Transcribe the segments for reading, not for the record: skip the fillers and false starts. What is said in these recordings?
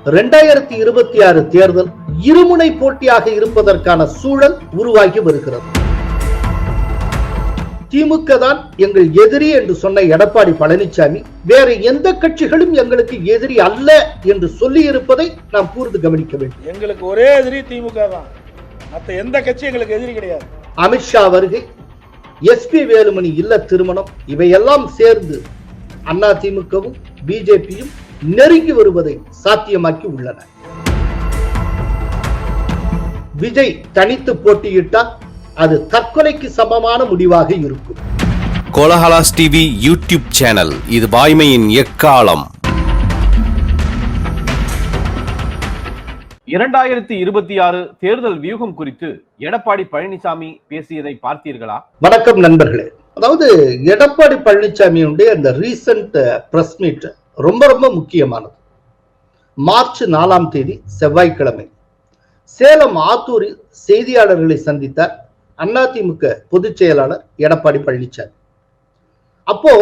2026 தேர்தல் இருமுனை போட்டியாக இருப்பதற்கான சூழல் உருவாகி வருகிறது. திமுக தான் எங்கள் எதிரி என்று சொன்ன எடப்பாடி பழனிசாமி வேற எந்த கட்சிகளும் எங்களுக்கு எதிரி அல்ல என்று சொல்லி இருப்பதை நாம் கூர்ந்து கவனிக்க வேண்டும். எங்களுக்கு ஒரே எதிரி திமுக தான், மற்ற எந்த கட்சி எங்களுக்கு எதிரி கிடையாது. அமித்ஷா வருகை, எஸ்பி வேலுமணி இல்ல திருமணம், இவையெல்லாம் சேர்ந்து அதிமுகவும் பிஜேபியும் நெருங்கி வருவதை சாத்தியமாக்கி உள்ளன. விஜய் தனித்து போட்டியிட்டால் அது தற்கொலைக்கு சமமான முடிவாக இருக்கும். கோலஹலாஸ் டிவி யூடியூப் சேனல், இது வாய்மையின் எக்காலம். 2026 தேர்தல் வியூகம் குறித்து எடப்பாடி பழனிசாமி பேசியதை பார்த்தீர்களா? வணக்கம் நண்பர்களே. அதாவது எடப்பாடி பழனிசாமியுடைய அந்த ரீசன்ட் பிரஸ் மீட் ரொம்ப ரொம்ப முக்கியமானது. மார்ச் 4ஆம் தேதி செவ்வாய்க்கிழமை சேலம் ஆத்தூரில் செய்தியாளர்களை சந்தித்தார் அதிமுக பொதுச் செயலாளர் எடப்பாடி பழனிசாமி. அப்போ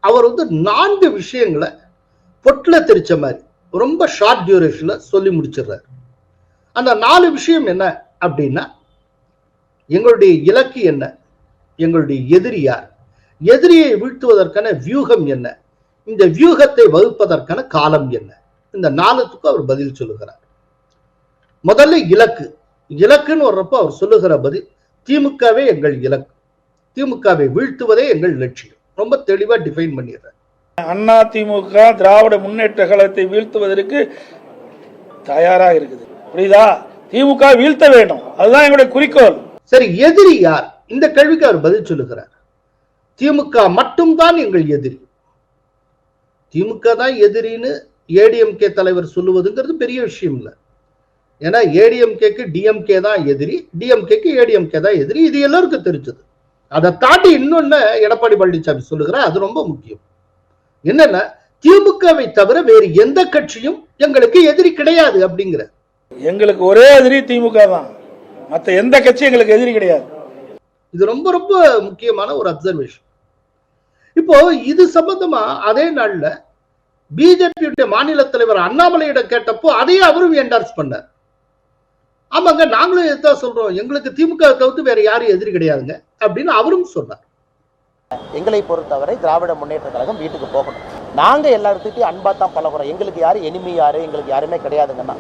அவர் 4 விஷயங்களை பொட்ல தெரிச்ச மாதிரி ரொம்ப ஷார்ட் டியூரேஷன்ல சொல்லி முடிச்சிடுறாரு. அந்த 4 விஷயம் என்ன அப்படின்னா, எங்களுடைய இலக்கு என்ன, எங்களுடைய எதிரி யார், எதிரியை வீழ்த்துவதற்கான வியூகம் என்ன, இந்த வியூகத்தை வகுப்பதற்கான காலம் என்ன, இந்த 4த்துக்கும் அவர் பதில் சொல்லுகிறார். முதல்ல இலக்குன்னு வர்றப்ப அவர் சொல்லுகிற பதில், திமுகவே எங்கள் இலக்கு, திமுகவை வீழ்த்துவதே எங்கள் லட்சியம். ரொம்ப தெளிவா டிஃபைன் பண்ணிடுறார். அதிமுக திராவிட முன்னேற்ற கழகத்தை வீழ்த்துவதற்கு தயாராக இருக்குது. புரியுதா? திமுக வீழ்த்த வேண்டும், அதுதான் எங்களுடைய குறிக்கோள். சரி, எதிரி யார்? இந்த கேள்விக்கு அவர் பதில் சொல்லுகிறார். திமுக மட்டும்தான் எங்கள் எதிரி. திமுக தான் எதிரின்னு ஏடிஎம்கே தலைவர் சொல்லுவதுங்கிறது பெரிய விஷயம் இல்லை. ஏன்னா ஏடிஎம்கேக்கு டிஎம்கே தான் எதிரி, டிஎம்கேக்கு ஏடிஎம்கே தான் எதிரி, இது எல்லாருக்கும் தெரிஞ்சது. அதை தாண்டி இன்னொன்னு எடப்பாடி பழனிசாமி சொல்லுகிறார், அது ரொம்ப முக்கியம். என்னன்னா, திமுகவை தவிர வேறு எந்த கட்சியும் எங்களுக்கு எதிரி கிடையாது அப்படிங்கிற. எங்களுக்கு ஒரே எதிரி திமுக தான், மற்ற எந்த கட்சி எங்களுக்கு எதிரி கிடையாது. இது ரொம்ப ரொம்ப முக்கியமான ஒரு அப்சர்வேஷன். இப்போ இது சம்பந்தமா அதே நாள்ல பிஜேபி மாநில தலைவர் அண்ணாமலையிடம் கேட்டப்போ அதையே அவரும் என்டார்ஸ் பண்ணார். ஆமாங்க, நாங்களும் இதுதான் சொல்றோம், எங்களுக்கு திமுக தவிர்த்து வேற யாரும் எதிரி கிடையாதுங்க அப்படின்னு அவரும் சொன்னார். எங்களை பொறுத்தவரை திராவிட முன்னேற்ற கழகம் வீட்டுக்கு போகணும். நாங்க எல்லாத்துக்கும் அன்பா தான் பழகுறோம், எங்களுக்கு யாரு எனிமி யாரு எங்களுக்கு யாருமே கிடையாதுங்கன்னா.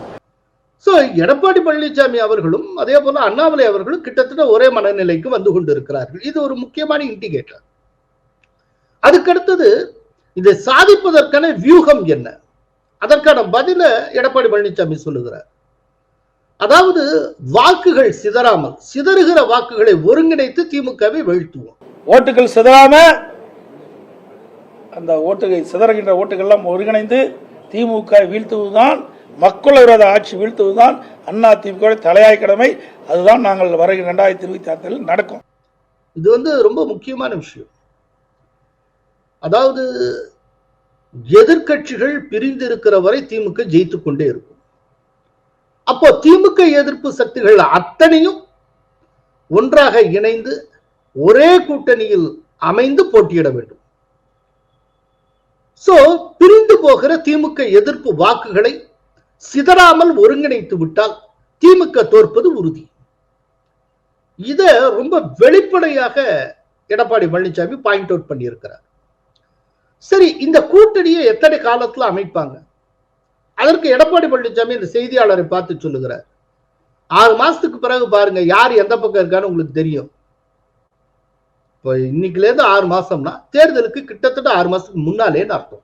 சோ எடப்பாடி பழனிசாமி அவர்களும் அதே போல அண்ணாமலை அவர்களும் கிட்டத்தட்ட ஒரே மனநிலைக்கு வந்து கொண்டிருக்கிறார்கள். இது ஒரு முக்கியமான இண்டிகேட்டர். அதுக்கடுத்தது, இதை சாதிப்பதற்கான வியூகம் என்ன, அதற்கான பதில எடப்பாடி பழனிசாமி சொல்லுகிறார். அதாவது வாக்குகள் சிதறாமல், சிதறுகிற வாக்குகளை ஒருங்கிணைத்து திமுகவை வீழ்த்துவோம். ஓட்டுகள் சிதறாம, அந்த ஓட்டுகள் சிதறுகின்ற ஓட்டுகள் ஒருங்கிணைந்து திமுக வீழ்த்துவதுதான், மக்கள் விரோத ஆட்சி வீழ்த்துவதுதான் அதிமுக தலையாய் கடமை. அதுதான் நாங்கள் வருகிற 2026 நடக்கும். இது ரொம்ப முக்கியமான விஷயம். அதாவது எதிர்கட்சிகள் பிரிந்து இருக்கிற வரை திமுக ஜெயித்துக் கொண்டே இருக்கும். அப்போ திமுக எதிர்ப்பு சக்திகள் அத்தனையும் ஒன்றாக இணைந்து ஒரே கூட்டணியில் அமைந்து போட்டியிட வேண்டும். சோ பிரிந்து போகிற திமுக எதிர்ப்பு வாக்குகளை சிதறாமல் ஒருங்கிணைத்து விட்டால் திமுக தோற்பது உறுதி. இத ரொம்ப வெளிப்படையாக எடப்பாடி பழனிசாமி பாயிண்ட் அவுட் பண்ணியிருக்கிறார். சரி, இந்த கூட்டணியை எத்தனை காலத்துல அமைப்பாங்க? அதற்கு எடப்பாடி பழனிசாமி இந்த செய்தியாளரை பார்த்து சொல்லுகிறார், 6 மாசத்துக்கு பிறகு பாருங்க யார் எந்த பக்கம் இருக்கான்னு உங்களுக்கு தெரியும். இப்போ இன்னைக்குல இருந்து 6 மாசம்னா தேர்தலுக்கு கிட்டத்தட்ட 6 மாசத்துக்கு முன்னாலேன்னு அர்த்தம்.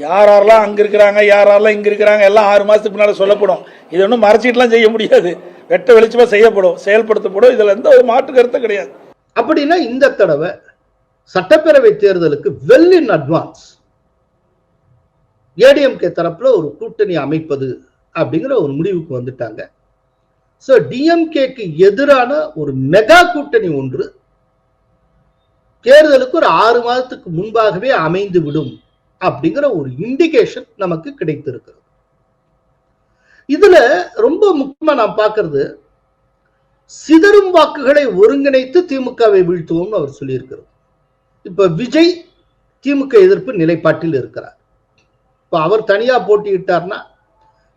யாரெல்லாம் அங்க இருக்கிறாங்க, யாரெல்லாம் இங்க இருக்கிறாங்க, எல்லாம் 6 மாசத்துக்கு முன்னால சொல்லப்படும். இது ஒன்றும் மறைச்சிட்டுலாம் செய்ய முடியாது, வெட்ட வெளிச்சமா செய்யப்படும், செயல்படுத்தப்படும். இதுல எந்த ஒரு மாற்று கருத்து கிடையாது. அப்படின்னா இந்த தடவை சட்டப்பேரவை தேர்தலுக்கு வெல் இன் அட்வான்ஸ் ஏடிஎம்கே தரப்புல ஒரு கூட்டணி அமைப்பது அப்படிங்கிற ஒரு முடிவுக்கு வந்துட்டாங்க. சோ டிஎம்கேக்கு எதிரான ஒரு மெகா கூட்டணி ஒன்று தேர்தலுக்கு ஒரு 6 மாதத்துக்கு முன்பாகவே அமைந்து விடும் அப்படிங்கிற ஒரு இண்டிகேஷன் நமக்கு கிடைத்திருக்கிறது. இதுல ரொம்ப முக்கியமா நாம் பார்க்கிறது, சிதறும் வாக்குகளை ஒருங்கிணைத்து திமுகவை வீழ்த்துவோம் அவர் சொல்லியிருக்கிறது. இப்ப விஜய் திமுக எதிர்ப்பு நிலைப்பாட்டில் இருக்கிறார். இப்ப அவர் தனியா போட்டியிட்டார்னா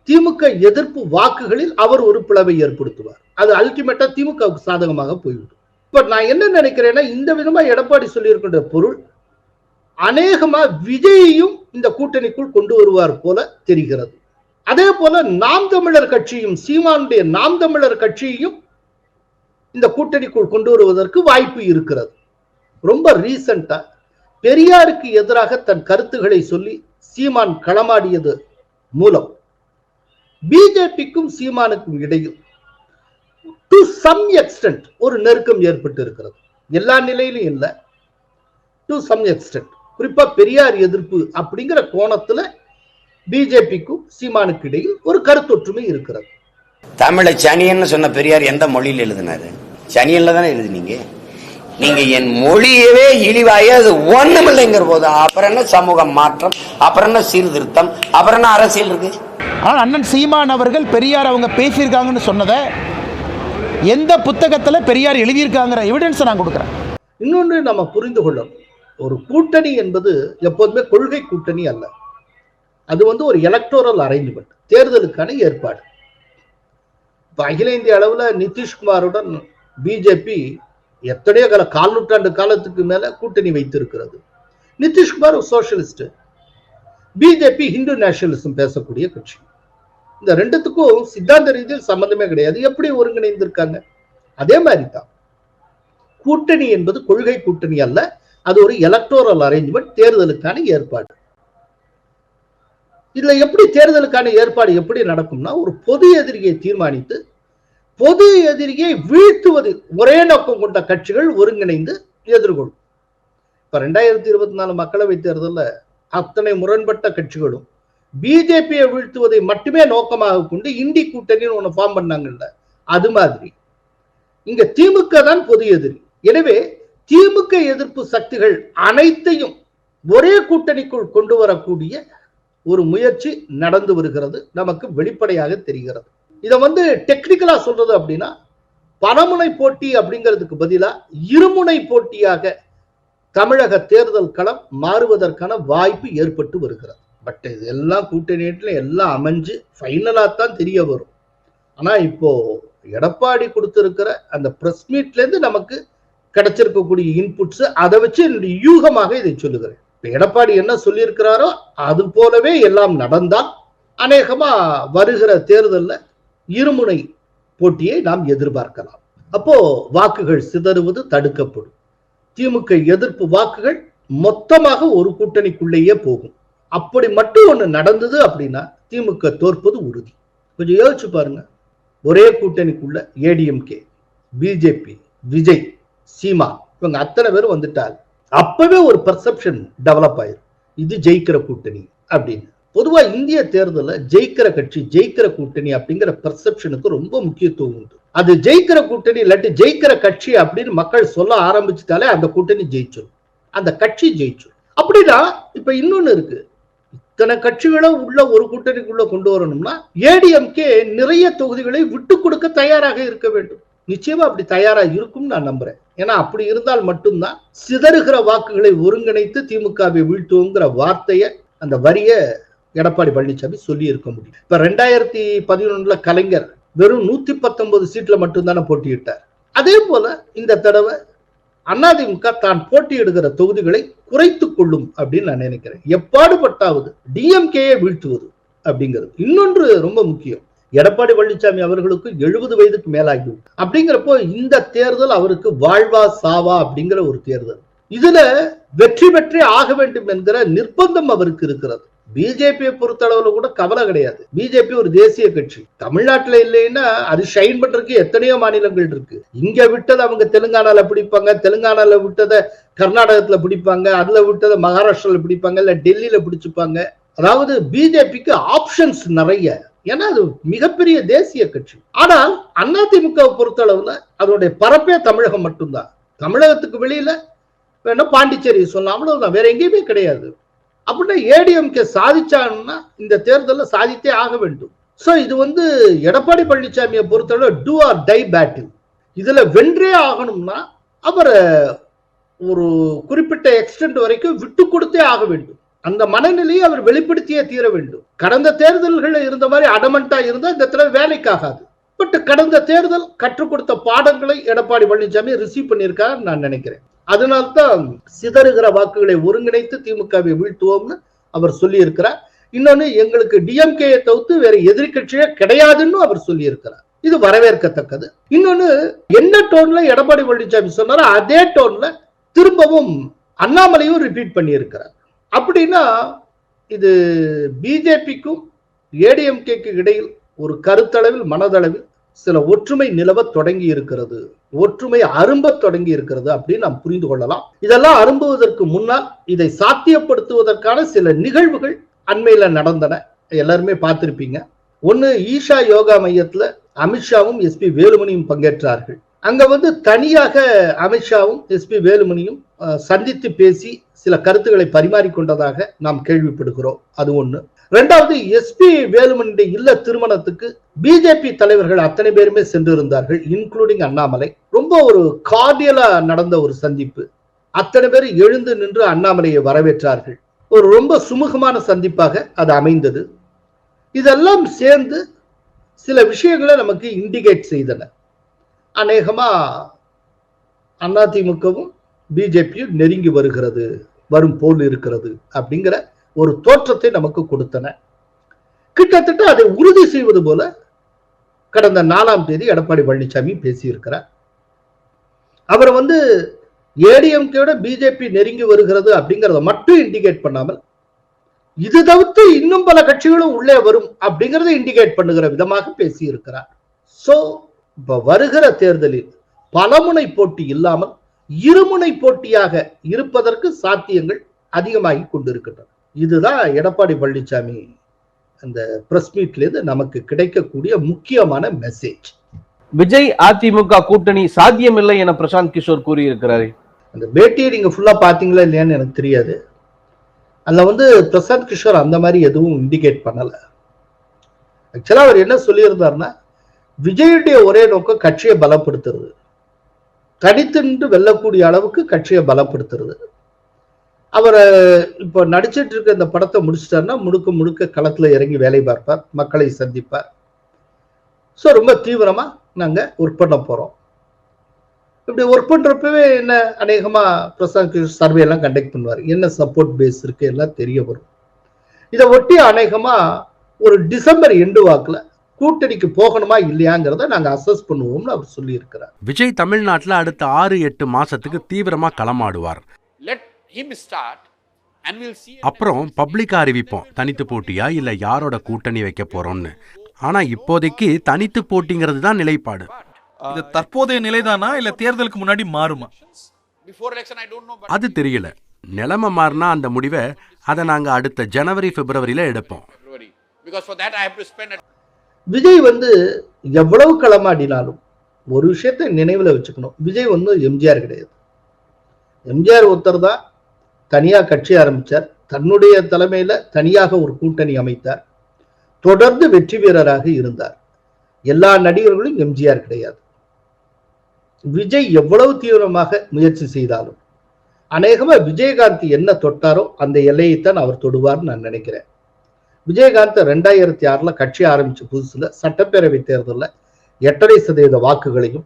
திமுக எதிர்ப்பு வாக்குகளில் அவர் ஒரு பிளவை ஏற்படுத்துவார். அது அல்டிமேட்டா திமுகவுக்கு சாதகமாக போய்விடும். இப்ப நான் என்ன நினைக்கிறேன்னா, இந்த விதமா எடப்பாடி சொல்லியிருக்கின்ற பொருள் அநேகமா விஜயையும் இந்த கூட்டணிக்குள் கொண்டு வருவார் போல தெரிகிறது. அதே போல நாம் தமிழர் கட்சியும், சீமானுடைய நாம் தமிழர் கட்சியையும் இந்த கூட்டணிக்குள் கொண்டு வருவதற்கு வாய்ப்பு இருக்கிறது. ரொம்ப ரீசெண்டா பெரியாருக்கு எதிராக தன் கருத்துக்களை சொல்லி சீமான் களமாடியது மூலம் பிஜேபிக்கும் சீமானுக்கும் இடையில் டு சம் எக்ஸ்டென்ட் ஒரு நெருக்கம் ஏற்பட்டு இருக்கிறது. எல்லா நிலையிலும் இல்லை, டு சம் எக்ஸ்டென்ட். குறிப்பா பெரியார் எதிர்ப்பு அப்படிங்கிற கோணத்துல பிஜேபிக்கும் சீமானுக்கு இடையில் ஒரு கருத்தொற்றுமை இருக்கிறது. தமிழை சனியன்னு சொன்ன பெரியார் எந்த மொழியில் எழுதினாரு? சனியன்ல தானே எழுதினீங்க. நீங்க என் மொழியவே இழிவாய அது ஒண்ணுமில்லைங்கிற போது அப்புறம் என்ன சமூக மாற்றம், அப்புறம் என்ன சீர்திருத்தம், அப்புறம் என்ன அரசியல் இருக்கு? ஆனால் அண்ணன் சீமான் அவர்கள் பெரியார் அவங்க பேசியிருக்காங்கன்னு சொன்னதை எந்த புத்தகத்தில் பெரியார் எழுதியிருக்காங்கிற எவிடன்ஸை நான் கொடுக்குறேன். இன்னொன்று நம்ம புரிந்து கொள்ளணும், ஒரு கூட்டணி என்பது எப்போதுமே கொள்கை கூட்டணி அல்ல. அது ஒரு எலக்டோரல் அரேஞ்ச்மெண்ட், தேர்தலுக்கான ஏற்பாடு. இப்போ அகில இந்திய அளவில் நிதிஷ்குமாருடன் பிஜேபி எத்தனையோ கால் நூற்றாண்டு காலத்துக்கு மேல கூட்டணி வைத்திருக்கிறது. நிதிஷ்குமார் ஒரு சோசியலிஸ்ட், பிஜேபி ஹிந்து நேஷனலிசம் பேசக்கூடிய கட்சி. இந்த ரெண்டுத்துக்கும் சித்தாந்த ரீதியில் சம்பந்தமே கிடையாது. எப்படி ஒருங்கிணைந்திருக்காங்க? அதே மாதிரி தான் கூட்டணி என்பது கொள்கை கூட்டணி அல்ல, அது ஒரு எலக்டோரல் அரேஞ்ச்மெண்ட், தேர்தலுக்கான ஏற்பாடு. இதுல எப்படி தேர்தலுக்கான ஏற்பாடு எப்படி நடக்கும்னா, ஒரு பொது எதிரியை தீர்மானித்து பொது எதிரியை வீழ்த்துவது ஒரே நோக்கம் கொண்ட கட்சிகள் ஒருங்கிணைந்து எதிர்கொள்ளும். இப்ப 2024 மக்களவை தேர்தலில் அத்தனை முரண்பட்ட கட்சிகளும் பிஜேபியை வீழ்த்துவதை மட்டுமே நோக்கமாக கொண்டு இண்டி கூட்டணின்னு ஒண்ணு ஃபார்ம் பண்ணாங்கல்ல, அது மாதிரி இங்க திமுக தான் பொது எதிரி. எனவே திமுக எதிர்ப்பு சக்திகள் அனைத்தையும் ஒரே கூட்டணிக்குள் கொண்டு வரக்கூடிய ஒரு முயற்சி நடந்து வருகிறது, நமக்கு வெளிப்படையாக தெரிகிறது. இதை டெக்னிக்கலா சொல்றது அப்படின்னா, பலமுனை போட்டி அப்படிங்கிறதுக்கு பதிலா இருமுனை போட்டியாக தமிழக தேர்தல் களம் மாறுவதற்கான வாய்ப்பு ஏற்பட்டு வருகிறது. பட் இதெல்லாம் கூட்டணியில எல்லாம் அமைஞ்சு ஃபைனலா தான் தெரிய வரும். ஆனா இப்போ எடப்பாடி கொடுத்திருக்கிற அந்த பிரஸ் மீட்ல இருந்து நமக்கு கிடைச்சிருக்கக்கூடிய இன்புட்ஸ், அதை வச்சு என்னுடைய யூகமாக இதை சொல்லுகிறேன். எடப்பாடி என்ன சொல்லியிருக்கிறாரோ அது போலவே எல்லாம் நடந்தால் அநேகமா வருகிற தேர்தலில் இருமுனை போட்டியை நாம் எதிர்பார்க்கலாம். அப்போ வாக்குகள் சிதறுவது தடுக்கப்படும். திமுக எதிர்ப்பு வாக்குகள் மொத்தமாக ஒரு கூட்டணிக்குள்ளேயே போகும். அப்படி மட்டும் ஒண்ணு நடந்தது அப்படின்னா திமுக தோற்பது உறுதி. கொஞ்சம் யோசிச்சு பாருங்க, ஒரே கூட்டணிக்குள்ள ஏடிஎம்கே, பிஜேபி, விஜய், சீமா இவங்க அத்தனை பேரும் வந்துட்டால் அப்பவே ஒரு பெர்செப்ஷன் டெவலப் ஆயிரும், இது ஜெயிக்கிற கூட்டணி அப்படின்னு. பொதுவா இந்திய தேர்தலில் ஜெயிக்கிற கட்சி, ஜெயிக்கிற கூட்டணி அப்படிங்கிற பெர்செப்ஷனுக்கு ரொம்ப முக்கியத்துவம் உண்டு. அது ஜெயிக்கிற கூட்டணி இல்லாட்டி ஜெயிக்கிற கட்சி அப்படின்னு மக்கள் சொல்ல ஆரம்பிச்சுட்டாலே அந்த கூட்டணி ஜெயிச்சிடும், அந்த கட்சி ஜெயிச்சிடும். அப்படின்னா இப்ப இன்னொன்னு இருக்கு, இத்தனை கட்சிகளும் உள்ள ஒரு கூட்டணிக்குள்ள கொண்டு வரணும்னா ஏடிஎம்கே நிறைய தொகுதிகளை விட்டு கொடுக்க தயாராக இருக்க வேண்டும். நிச்சயமா அப்படி தயாரா இருக்கும் நான் நம்புறேன். ஏன்னா அப்படி இருந்தால் மட்டும்தான் சிதறுகிற வாக்குகளை ஒருங்கிணைத்து திமுகவை வீழ்த்துவோங்கிற வார்த்தையை, அந்த வரிய எடப்பாடி பழனிசாமி சொல்லி இருக்க முடியும். இப்ப 2011 கலைஞர் வெறும் 119 சீட்ல மட்டும்தானே போட்டியிட்டார். அதே போல இந்த தடவை அதிமுக தான் போட்டியிடுகிற தொகுதிகளை குறைத்துக் கொள்ளும் அப்படின்னு நான் நினைக்கிறேன். எப்பாடுபட்டாவது டிஎம்கேயை வீழ்த்துவது அப்படிங்கிறது. இன்னொன்று ரொம்ப முக்கியம், எடப்பாடி பழனிசாமி அவர்களுக்கு 70 வயதுக்கு மேலாகி அப்படிங்கிறப்போ இந்த தேர்தல் அவருக்கு வாழ்வா சாவா அப்படிங்கிற ஒரு தேர்தல். இதுல வெற்றி பெற்றே ஆக வேண்டும் என்கிற நிர்பந்தம் அவருக்கு இருக்கிறது. பிஜேபியை பொறுத்தளவுல கூட கவலை கிடையாது. பிஜேபி ஒரு தேசிய கட்சி, தமிழ்நாட்டுல இல்லைன்னா அது ஷைன் பண்றதுக்கு எத்தனையோ மாநிலங்கள் இருக்கு. இங்க விட்டதை அவங்க தெலுங்கானால பிடிப்பாங்க, தெலுங்கானால விட்டதை கர்நாடகத்துல பிடிப்பாங்க, அதுல விட்டதை மகாராஷ்டிரால பிடிப்பாங்க, இல்ல டெல்லியில பிடிச்சுப்பாங்க. அதாவது பிஜேபிக்கு ஆப்ஷன்ஸ் நிறைய, ஏன்னா அது மிகப்பெரிய தேசிய கட்சி. ஆனால் அதிமுக பொறுத்தளவுல அதோடைய பரப்பே தமிழகம் மட்டும்தான். தமிழகத்துக்கு வெளியில வேணா பாண்டிச்சேரி சொல்லலாம், அவ்வளவுதான், வேற எங்கேயுமே கிடையாது. அப்படின்னா ஏடிஎம்கே சாதிச்சாங்கன்னா இந்த தேர்தலில் சாதித்தே ஆக வேண்டும். சோ இது எடப்பாடி பழனிசாமியை பொறுத்தளவு டூ ஆர் டை பேட்டில். இதுல வென்றே ஆகணும்னா அவர் ஒரு குறிப்பிட்ட எக்ஸ்டென்ட் வரைக்கும் விட்டு கொடுத்தே ஆக வேண்டும். அந்த மனநிலையை அவர் வெளிப்படுத்தியே தீர வேண்டும். கடந்த தேர்தல்களில் இருந்த மாதிரி அடமண்டா இருந்தால் இந்த தடவை வேலைக்காகாது. பட் கடந்த தேர்தல் கற்றுக் கொடுத்த பாடங்களை எடப்பாடி பழனிசாமி ரிசீவ் பண்ணியிருக்காரு நான் நினைக்கிறேன். அதனால்தான் சிதறுகிற வாக்குகளை ஒருங்கிணைத்து திமுகவை வீழ்த்துவோம்னு அவர் சொல்லி இருக்கிறார். இன்னொன்னு, எங்களுக்கு டிஎம்கே தவிர்த்து வேற எதிர்கட்சியே கிடையாதுன்னு அவர் சொல்லி இருக்கிறார். இது வரவேற்கத்தக்கது. இன்னொன்னு, என்ன டோன்ல எடப்பாடி பழனிசாமி சொன்னாரோ அதே டோன்ல திரும்பவும் அண்ணாமலையும் ரிப்பீட் பண்ணி இருக்கிறார். அப்படின்னா இது பிஜேபிக்கும் ஏடிஎம்கேக்கு இடையில் ஒரு கருத்தளவில் மனதளவில் சில ஒற்றுமை நிலவ தொடங்கி இருக்கிறது, ஒற்றுமை அரும்ப தொடங்கி இருக்கிறது அப்படின்னு நாம் புரிந்து கொள்ளலாம். இதெல்லாம் அரும்புவதற்கு முன்னால் இதை சாத்தியப்படுத்துவதற்கான சில நிகழ்வுகள் அண்மையில நடந்தன, எல்லாருமே பார்த்திருப்பீங்க. ஒன்னு, ஈஷா யோகா மையத்துல அமித்ஷாவும் எஸ்பி வேலுமணியும் பங்கேற்றார்கள். அங்க தனியாக அமித்ஷாவும் எஸ்பி வேலுமணியும் சந்தித்து பேசி சில கருத்துக்களை பரிமாறிக்கொண்டதாக நாம் கேள்விப்படுகிறோம். அது ஒண்ணு. இரண்டாவது, எஸ்பி வேலுமணியுடைய இல்ல திருமணத்துக்கு பிஜேபி தலைவர்கள் அத்தனை பேருமே சென்றிருந்தார்கள், இன்க்ளூடிங் அண்ணாமலை. ரொம்ப ஒரு கார்டியலா நடந்த ஒரு சந்திப்பு. அத்தனை பேர் எழுந்து நின்று அண்ணாமலையை வரவேற்றார்கள். ஒரு ரொம்ப சுமூகமான சந்திப்பாக அது அமைந்தது. இதெல்லாம் சேர்ந்து சில விஷயங்களை நமக்கு இண்டிகேட் செய்தன. அநேகமா அதிமுகவும் பிஜேபியும் நெருங்கி வருகிறது, வரும் போல் இருக்கிறது அப்படிங்கிற ஒரு தோற்றத்தை நமக்கு கொடுத்தன. கிட்டத்தட்ட அதை உறுதி செய்வது போல கடந்த 4ஆம் தேதி எடப்பாடி பழனிசாமி பேசியிருக்கிறார். அவர் ஏடிஎம்கேட பிஜேபி நெருங்கி வருகிறது அப்படிங்கறத மட்டும் இண்டிகேட் பண்ணாமல் இது தவிர்த்து இன்னும் பல கட்சிகளும் உள்ளே வரும் அப்படிங்கறத இண்டிகேட் பண்ணுகிற விதமாக பேசியிருக்கிறார். சோ இப்ப வருகிற தேர்தலில் பலமுனை போட்டி இல்லாமல் இருமுனை போட்டியாக இருப்பதற்கு சாத்தியங்கள் அதிகமாகி கொண்டிருக்கின்றன. இதுதான் எடப்பாடி பழனிசாமி அந்த பிரஸ் மீட்ல இருந்து நமக்கு கிடைக்கக்கூடிய முக்கியமான மெசேஜ். விஜய் அதிமுக கூட்டணி சாத்தியமில்லை என பிரசாந்த் கிஷோர் கூறியிருக்கிறார். அந்த பேட்டியை நீங்க ஃபுல்லா பாத்தீங்களா இல்லையான்னு எனக்கு தெரியாது. அதுல பிரசாந்த் கிஷோர் அந்த மாதிரி எதுவும் இண்டிகேட் பண்ணல. ஆக்சுவலா அவர் என்ன சொல்லியிருந்தாருன்னா, விஜயுடைய ஒரே நோக்கம் கட்சியை பலப்படுத்துறது, தனித்து நின்று வெல்லக்கூடிய அளவுக்கு கட்சியை பலப்படுத்துறது. அவர் இப்ப நடிச்சிட்டு இருக்க இந்த படத்தை முடிச்சிட்டாருன்னா முழுக்க முழுக்க களத்துல இறங்கி வேலை பார்ப்பார், மக்களை சந்திப்பார். ஸோ ரொம்ப தீவிரமா நாங்க ஒர்க் பண்ண போறோம். இப்படி ஒர்க் பண்றப்பவே என்ன அநேகமா பிரசாந்த் கிஷோர் சர்வே எல்லாம் கண்டக்ட் பண்ணுவார், என்ன சப்போர்ட் பேஸ் இருக்கு எல்லாம் தெரிய வரும். இதை ஒட்டி அநேகமா ஒரு டிசம்பர் எண்டு வாக்குல கூட்டணிக்கு போகணுமா இல்லையாங்கிறத நாங்க அசஸ் பண்ணுவோம்னு அவர் சொல்லி இருக்கிறார். விஜய் தமிழ்நாட்டில் அடுத்த 6-8 மாசத்துக்கு தீவிரமா களமாடுவார். அப்புறம் பப்ளிக்கா அறிவிப்போம் தனித்து போட்டியா இல்ல யாரோட கூட்டணி வைக்க போறோம்னு. ஆனா இப்போதைக்கு தனித்து போட்டிங்கிறது தான் நிலைப்பாடு. இது தற்போதைய நிலைதானா இல்ல தேர்தலுக்கு முன்னாடி மாறுமா? அது தெரியல. நிலைமை மாறினா அந்த முடிவை அதை நாங்க அடுத்த ஜனவரி பிப்ரவரியில எடுப்போம். விஜய் எவ்வளவு களமாடினாலும் ஒரு விஷயத்தை நினைவுல வச்சுக்கணும், விஜய் எம்ஜிஆர் கிடையாது. எம்ஜிஆர் ஒருத்தர் தான் தனியா கட்சி ஆரம்பிச்சார், தன்னுடைய தலைமையில தனியாக ஒரு கூட்டணி அமைத்தார், தொடர்ந்து வெற்றி வீரராக இருந்தார். எல்லா நடிகர்களும் எம்ஜிஆர் கிடையாது. விஜய் எவ்வளவு தீவிரமாக முயற்சி செய்தாலும் அநேகமா விஜயகாந்த் என்ன தொட்டாரோ அந்த எல்லையைத்தான் அவர் தொடுவார்னு நான் நினைக்கிறேன். விஜயகாந்த் 2006 கட்சி ஆரம்பிச்ச புதுசுல சட்டப்பேரவை தேர்தலில் 8.5% வாக்குகளையும்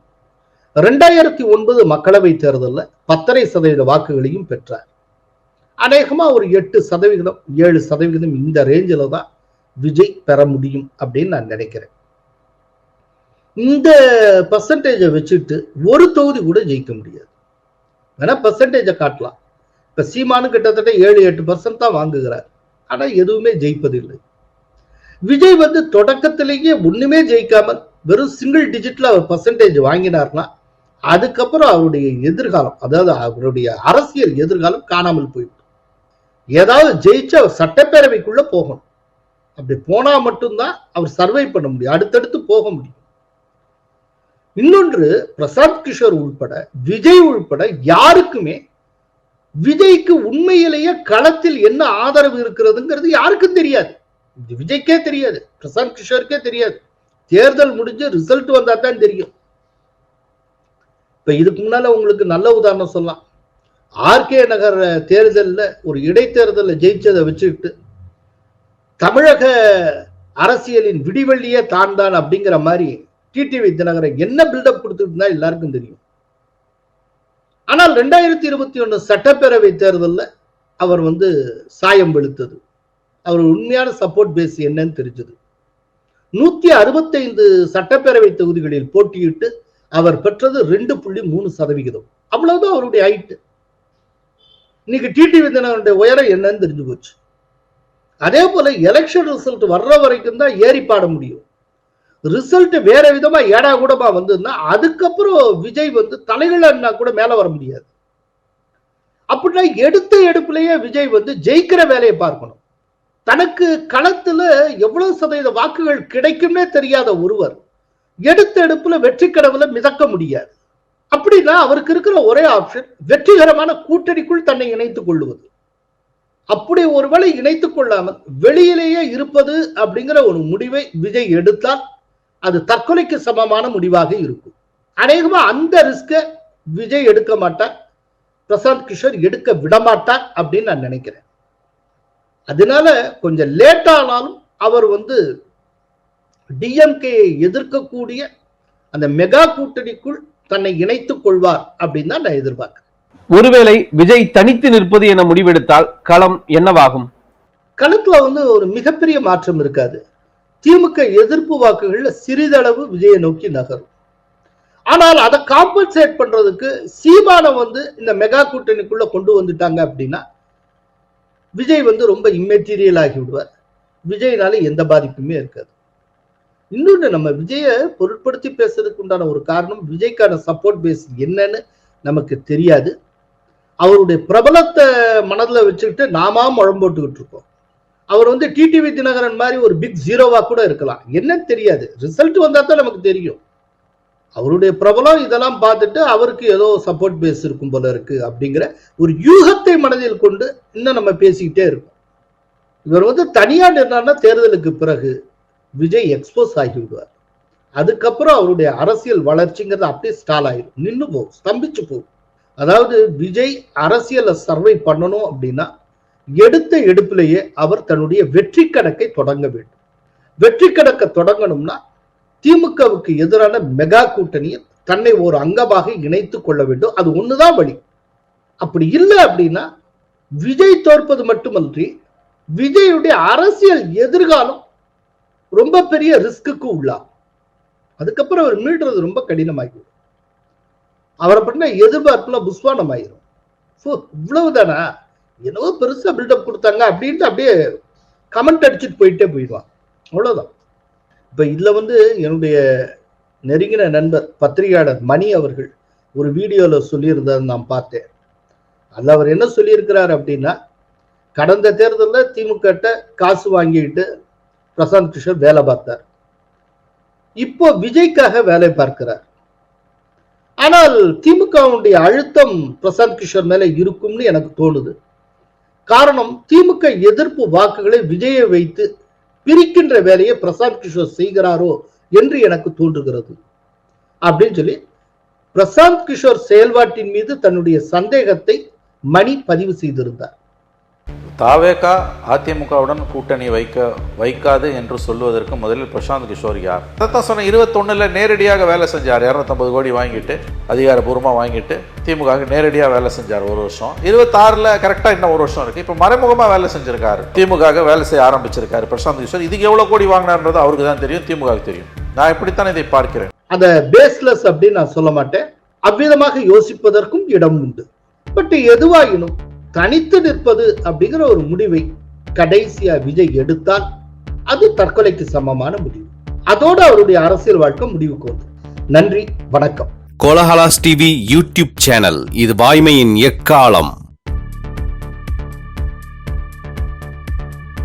2009 மக்களவை தேர்தலில் 10.5% வாக்குகளையும் பெற்றார். அநேகமா ஒரு 8%, 7% இந்த ரேஞ்சில தான் விஜய் பெற முடியும் அப்படின்னு நான் நினைக்கிறேன். இந்த பர்சன்டேஜை வச்சுட்டு ஒரு தொகுதி கூட ஜெயிக்க முடியாது. வேணா பர்சன்டேஜை காட்டலாம். இப்ப சீமானு கிட்டத்தட்ட 7-8% தான் வாங்குகிறார், ஆனா எதுவுமே ஜெயிப்பதில்லை. விஜய் தொடக்கத்திலேயே ஒண்ணுமே ஜெயிக்காமல் வெறும் சிங்கிள் டிஜிட்ல அவர் பர்சன்டேஜ் வாங்கினார்னா அதுக்கப்புறம் அவருடைய எதிர்காலம், அதாவது அவருடைய அரசியல் எதிர்காலம் காணாமல் போயிடும். ஏதாவது ஜெயிச்சு அவர் சட்டப்பேரவைக்குள்ள போகணும். அப்படி போனா மட்டும்தான் அவர் சர்வை பண்ண முடியும், அடுத்தடுத்து போக முடியும். இன்னொன்று, பிரசாந்த் கிஷோர் உள்பட விஜய் உள்பட யாருக்குமே விஜய்க்கு உண்மையிலேயே களத்தில் என்ன ஆதரவு இருக்கிறதுங்கிறது யாருக்கும் தெரியாது. விஜய்க்கே தெரியாது, பிரசாந்த் கிஷோருக்கே தெரியாது. தேர்தல் முடிஞ்சு ரிசல்ட் வந்தா தான் தெரியும். இப்ப இதுக்கு முன்னால உங்களுக்கு நல்ல உதாரணம் சொல்லலாம். ஆர்கே நகர் தேர்தலில் ஒரு இடைத்தேர்தலில் ஜெயிச்சதை வச்சுக்கிட்டு தமிழக அரசியலின் விடிவெள்ளியே தான் அப்படிங்கிற மாதிரி டிடிவி தினகரன் என்ன பில்டப் கொடுத்துட்டு இருந்தா எல்லாருக்கும் தெரியும். ஆனால் 2021 சட்டப்பேரவை தேர்தலில் அவர் சாயம் வெளுத்தது. அவர் உண்மையான சப்போர்ட் பேஸ் என்னன்னு தெரிஞ்சது. 165 சட்டப்பேரவை தொகுதிகளில் போட்டியிட்டு அவர் பெற்றது 2.3%. அவ்வளவுதான் அவருடைய ஹைட். இன்னைக்கு டிடிவி தினகரனுடைய உயரம் என்னன்னு தெரிஞ்சு போச்சு. அதே போல எலெக்ஷன் ரிசல்ட் வர்ற வரைக்கும் தான் ஏறி பாட முடியும். ரிசல்ட் வேற விதமா ஏடா கூடமா வந்ததுன்னா அதுக்கப்புறம் விஜய் தலைகளா கூட மேல வர முடியாது. அப்படின்னா எடுத்த எடுப்புலயே விஜய் ஜெயிக்கிற வேலையை பார்க்கணும். தனக்கு களத்துல எவ்வளவு சதவீத வாக்குகள் கிடைக்கும்னே தெரியாத ஒருவர் எடுத்த எடுப்புல வெற்றி கடவுளை மிதக்க முடியாது. அப்படின்னா அவருக்கு இருக்கிற ஒரே ஆப்ஷன் வெற்றிகரமான கூட்டணிக்குள் தன்னை இணைத்துக் கொள்ளுவது. அப்படி ஒருவேளை இணைத்துக் கொள்ளாமல் வெளியிலேயே இருப்பது அப்படிங்கிற ஒரு முடிவை விஜய் எடுத்தால் அது தற்கொலைக்கு சமமான முடிவாக இருக்கும். அநேகமா அந்த ரிஸ்க விஜய் எடுக்க மாட்டார், பிரசாந்த் கிஷோர் எடுக்க விடமாட்டார் அப்படின்னு நான் நினைக்கிறேன். அதனால கொஞ்சம் லேட் ஆனாலும் அவர் டிஎம்கே எதிர்க்கக்கூடிய அந்த மெகா கூட்டணிக்குள் தன்னை இணைத்துக் கொள்வார் அப்படின்னு தான் நான் எதிர்பார்க்கிறேன். ஒருவேளை விஜய் தனித்து நிற்பது என முடிவெடுத்தால் களம் என்னவாகும்? களத்துல ஒரு மிகப்பெரிய மாற்றம் இருக்காது. திமுக எதிர்ப்பு வாக்குகள்ல சிறிதளவு விஜயை நோக்கி நகரும். ஆனால் அதை காம்பன்சேட் பண்றதுக்கு சீமானை இந்த மெகா கூட்டணிக்குள்ள கொண்டு வந்துட்டாங்க அப்படின்னா விஜய் ரொம்ப இம்மெட்டீரியல் ஆகி விடுவார். விஜய்னால எந்த பாதிப்புமே இருக்காது. இன்னொன்னு, நம்ம விஜய பொருட்படுத்தி பேசுறதுக்கு உண்டான ஒரு காரணம் விஜய்க்கான சப்போர்ட் பேஸ் என்னன்னு நமக்கு தெரியாது. அவருடைய பிரபலத்தை மனதில் வச்சுக்கிட்டு நாம முழம் போட்டுக்கிட்டு இருக்கோம். அவர் டிடிவி தினகரன் மாதிரி ஒரு பிக் ஜீரோவா கூட இருக்கலாம், என்னன்னு தெரியாது. ரிசல்ட் வந்தா தான் நமக்கு தெரியும். அவருடைய பிரபலம் இதெல்லாம் பார்த்துட்டு அவருக்கு ஏதோ சப்போர்ட் பேஸ் இருக்கும் போல இருக்கு அப்படிங்கிற ஒரு யூகத்தை மனதில் கொண்டு இன்னும் நம்ம பேசிக்கிட்டே இருக்கோம். இவர் தனியா நின்றான்னா தேர்தலுக்கு பிறகு விஜய் எக்ஸ்போஸ் ஆகி விடுவார். அதுக்கப்புறம் அவருடைய அரசியல் வளர்ச்சிங்கிறது அப்படியே ஸ்டால் ஆயிடும், நின்று போகும், ஸ்தம்பிச்சு போகும். அதாவது விஜய் அரசியலை சர்வை பண்ணணும் அப்படின்னா எடுத்த எடுப்பிலேயே அவர் தன்னுடைய வெற்றி கணக்கை தொடங்க வேண்டும். வெற்றி கணக்கை தொடங்கணும்னா திமுகவுக்கு எதிரான மெகா கூட்டணியை தன்னை ஒரு அங்கமாக இணைத்துக் கொள்ள வேண்டும். அது ஒண்ணுதான் வழி. அப்படி இல்லை அப்படின்னா விஜய் தோற்பது மட்டுமன்றி விஜயுடைய அரசியல் எதிர்காலம் ரொம்ப பெரிய ரிஸ்க்கு உள்ளாகும். அதுக்கப்புறம் அவர் மீள்றது ரொம்ப கடினமாகிடும். அவரை பற்றின எதிர்பார்ப்புல புஸ்வானம் ஆயிரும். இவ்வளவுதானா, என்னவோ பெருசா பில்டப் கொடுத்தாங்க அப்படின்ட்டு அப்படியே கமெண்ட் அடிச்சுட்டு போயிடுவான், அவ்வளவுதான். இப்ப இதுல என்னுடைய நெருங்கின நண்பர் பத்திரிகையாளர் மணி அவர்கள் ஒரு வீடியோல சொல்லியிருந்தார், நான் பார்த்தேன். அதுல அவர் என்ன சொல்லியிருக்கிறார் அப்படின்னா, கடந்த தேர்தலில் திமுக காசு வாங்கிட்டு பிரசாந்த் கிஷோர் வேலை பார்த்தார், இப்போ விஜய்க்காக வேலை பார்க்கிறார். ஆனால் திமுகவுடைய அழுத்தம் பிரசாந்த் கிஷோர் மேல இருக்கும்னு எனக்கு தோணுது. காரணம், திமுக எதிர்ப்பு வாக்குகளை விஜயை வைத்து பிரிக்கின்ற வேலையை பிரசாந்த் கிஷோர் செய்கிறாரோ என்று எனக்கு தோன்றுகிறது அப்படின்னு சொல்லி பிரசாந்த் கிஷோர் செயல்பாட்டின் மீது தன்னுடைய சந்தேகத்தை மணி பதிவு செய்திருந்தார். தாவேகா அதிமுகவுடன் கூட்டணி வைக்காது என்று சொல்வதற்கு முதலில் பிரசாந்த் கிஷோர் யார்? அதான் சொன்ன 21 நேரடியாக வேலை செஞ்சார். 250 கோடி வாங்கிட்டு அதிகாரப்பூர்வமாக வாங்கிட்டு திமுக நேரடியாக வேலை செஞ்சார் ஒரு வருஷம். 26 கரெக்டாக இன்னும் ஒரு வருஷம் இருக்கு. இப்போ மறைமுகமாக வேலை செஞ்சிருக்காரு, திமுக வேலை செய்ய ஆரம்பிச்சிருக்காரு பிரசாந்த் கிஷோர். இதுக்கு எவ்வளவு கோடி வாங்கினார்ன்றது அவருக்கு தான் தெரியும், திமுக தெரியும். நான் இப்படித்தான் இதை பார்க்கிறேன். அந்த பேஸ்லெஸ் அப்படின்னு நான் சொல்ல மாட்டேன், அவ்விதமாக யோசிப்பதற்கும் இடம் உண்டு. பட் எதுவாயினும் தனித்து நிற்பது அப்படிங்கிற ஒரு முடிவை கடைசியா விஜய் எடுத்தால் அது தற்கொலைக்கு சமமான முடிவு. அதோடு அவருடைய அரசியல் வாழ்க்கை முடிவுக்கு வந்து. நன்றி, வணக்கம். கோலஹலாஸ் டிவி யூடியூப் சேனல், இது வாய்மையின் எக்காலம்.